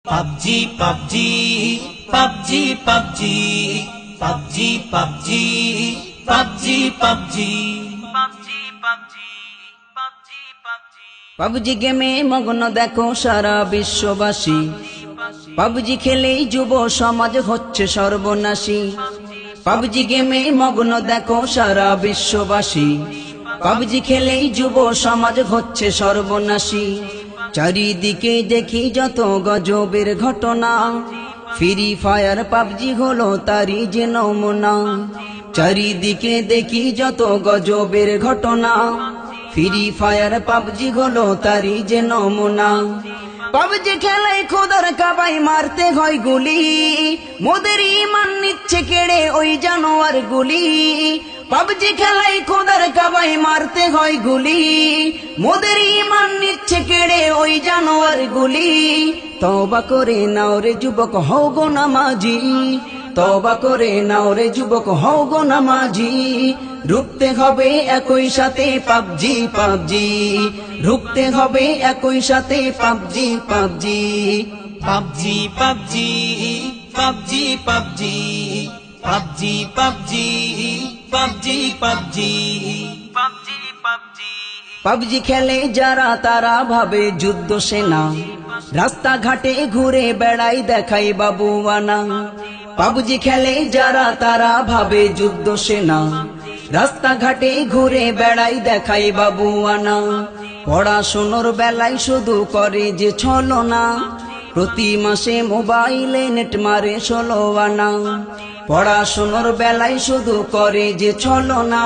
PUBG PUBG PUBG PUBG PUBG PUBG PUBG PUBG PUBG গেমে মগ্ন দেখো সারা বিশ্ববাসী। পাবজি খেলেই যুব সমাজ হচ্ছে সর্বনাশী। পাবজি গেমে মগ্ন দেখো সারা বিশ্ববাসী। পাবজি খেলেই যুব সমাজ হচ্ছে সর্বনাশী। চারিদিকে দেখি যত গজবের ঘটনা, ফ্রি ফায়ার পাবজি হলো তারই যে নমুনা। চারিদিকে দেখি যত গজবের ঘটনা, ফ্রি ফায়ার পাবজি হলো তারই যে নমুনা। পাবজি খেলায় খোদার কাবাই মারতে হয় গুলি, মোদের ঈমান নিচ্ছে কেড়ে ওই জানোয়ার গুলি। পাবজি খেলায় খোদার কাবাই মারতে হয় গুলি, মোদের ঈমান নিচ্ছে কেড়ে ওই জানোয়ার গুলি। তওবা করে নাও রে যুবক হও গো নামাজি, তওবা করে নাও রে যুবক হও গো নামাজি। রুখতে হবে একই সাথে পাবজি পাবজি, রুখতে হবে একই সাথে PUBG PUBG. PUBG PUBG PUBG PUBG PUBG PUBG PUBG PUBG PUBG খেলে যারা তারা ভাবে যুদ্ধ সেনা, রাস্তাঘাটে ঘুরে বেড়াই দেখাই বাবুয়ানা। পাবজি খেলে যারা তারা ভাবে যুদ্ধ সেনা, রাস্তাঘাটে ঘুরে বেড়াই দেখাই বাবুয়ানা। পড়াশোনার বেলায় শুধু করে যে ছলনা, প্রতি মাসে মোবাইলে নেট মারে 16 আনা। পড়াশোনার বেলায় শুধু করে যে ছলনা,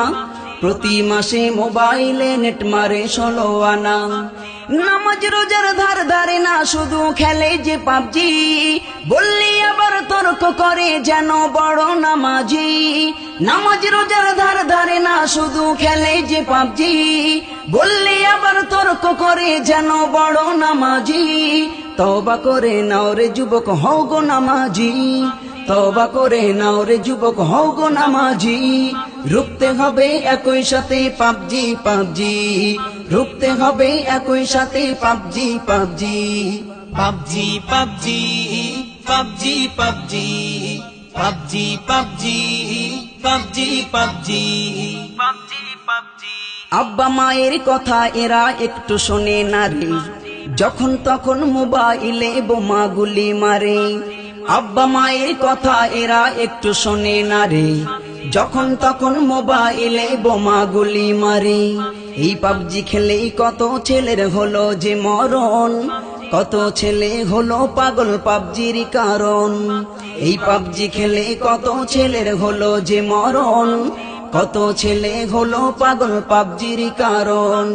প্রতি মাসে মোবাইলে নেট মারে 16 আনা। নামাজ রোজার ধার ধারে না, শুধু খেলে যে পাবজি, বললি আবার তর্ক করে যেন বড় নামাজি। নামাজ রোজার ধার ধারে না, শুধু খেলে যে পাবজি, বললি আবার তর্ক করে যেন বড় নামাজি। তওবা করে নাও রে যুবক হও গো নামাজি, তওবা করে নাও রে যুবক হও গো নামাজি। রুখতে হবে একই সাথে পাবজি পাবজি, রুখতে হবে একই সাথে PUBG PUBG. PUBG PUBG PUBG PUBG PUBG PUBG PUBG PUBG আব্বা মায়ের কথা এরা একটু শোনে না রে, যখন তখন মোবাইলে বোমা গুলি মারে। আব্বা মায়ের কথা এরা একটু শোনে না রে, যখন তখন মোবাইলে বোমা গুলি মারে। এই পাবজি খেলেই কত ছেলের হলো যে মরণ, কত ছেলে হলো পাগল পাবজির কারণ। এই পাবজি খেলে কত ছেলের হলো যে মরণ, কত ছেলে হলো পাগল পাবজির কারণ।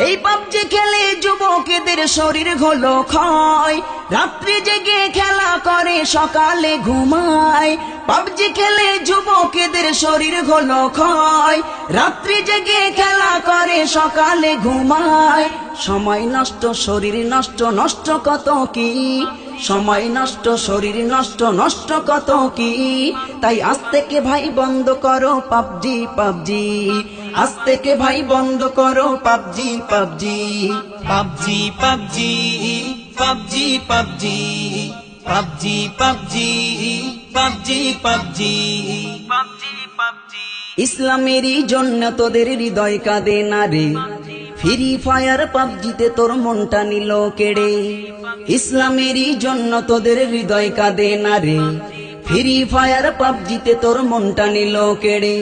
এই পাবজি খেলে যুবকদের শরীর হলো ক্ষয়, রাত্রি জেগে খেলা করে সকালে ঘুমায়। পাবজি খেলে যুবকদের শরীর হলো ক্ষয়, রাত্রি জেগে খেলা করে সকালে ঘুমায়। সময় নষ্ট শরীর নষ্ট, নষ্ট কত কি, সময় নষ্ট শরীর নষ্ট, নষ্ট কত কি। তাই আজ থেকে ভাই বন্ধ করো পাবজি পাবজি, আজ থেকে ভাই বন্ধ করো PUBG PUBG. PUBG PUBG PUBG PUBG PUBG PUBG PUBG PUBG ইসলামেরই জন্য তোদের হৃদয় কাঁদে না রে, ফ্রি ফায়ার পাবজিতে তোর মনটা নিল কেড়ে। ইসলামেরই জন্য তোদের হৃদয় কাঁদে না রে, ফ্রি ফায়ার পাবজিতে তোর মনটা নিল কেড়ে।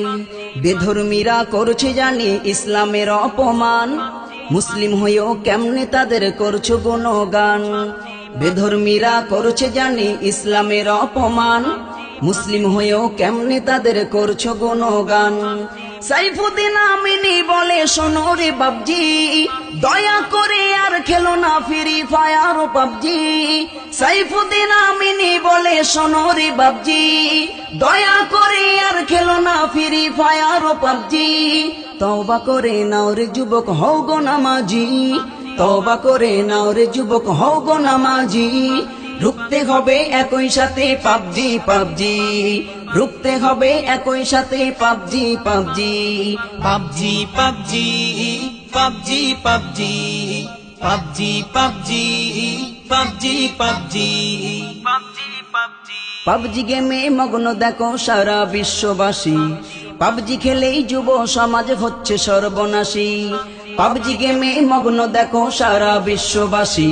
বেধর্মীরা করছে জানি ইসলামের অপমান, মুসলিম হয়েও কেমনে তাদের করছো গুণগান। বেধর্মীরা করছে জানি ইসলামের অপমান, মুসলিম হয়েও কেমনে তাদের করছো গুণগান। সাইফুদ্দিন আমিনী বলে শোনো রে পাবজি, দয়া করে আর খেলো না ফ্রি ফায়ার ও পাবজি। সাইফুদ্দিন আমিনী বলে শোনো রে পাবজি, দয়া করে আর খেলো না ফ্রি ফায়ার ও পাবজি। তওবা করে নাও রে যুবক হও গো নামাজি, তওবা করে নাও রে যুবক হও গো নামাজি। রুখতে হবে একই সাথে পাবজি পাবজি, রুখতে হবে একই সাথে PUBG PUBG. PUBG PUBG PUBG PUBG PUBG PUBG PUBG PUBG PUBG গেমে মগ্ন দেখো সারা বিশ্ববাসী, পাবজি খেলেই যুব সমাজ হচ্ছে সর্বনাশী। পাবজি গেমে মগ্ন দেখো সারা বিশ্ববাসী,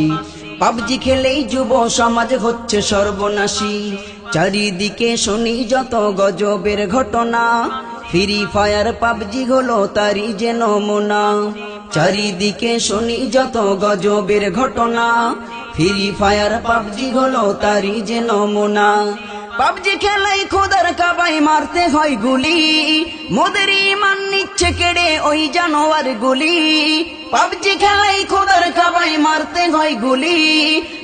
পাবজি খেলেই যুব সমাজ হচ্ছে সর্বনাশী। চারিদিকে শুনি যত গজবের ঘটনা, ফ্রি ফায়ার পাবজি হলো তারই যে নমুনা। চারিদিকে শুনি যত গজবের ঘটনা, ফ্রি ফায়ার পাবজি হলো তারই যে নমুনা। পাবজি খেলাই খোদার কাবাই মারতে হয় গুলি, মোদের ইমান নিচ্ছে কেড়ে ওই জানোয়ার গুলি। পাবজি খেলাই খোদার কাবাই মারতে হয় গুলি,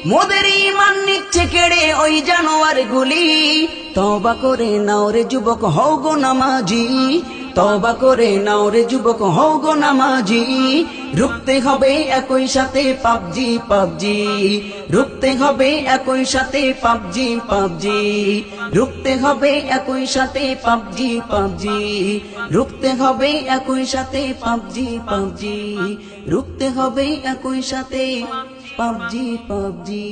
মোদের ইমান নিচ্ছে কেড়ে ওই জানোয়ার গুলি। তওবা করে নাও রে যুবক হও গো নামাজি, তওবা করে নাও রে যুবক হও গো নামাজি। রুখতে হবে একই সাথে পাবজি পাবজি, রুখতে হবে একই সাথে পাবজি পাবজি, রুখতে হবে একই সাথে পাবজি পাবজি, রুখতে হবে একই সাথে পাবজি পাবজি, রুখতে হবে একই সাথে পাবজি পাবজি।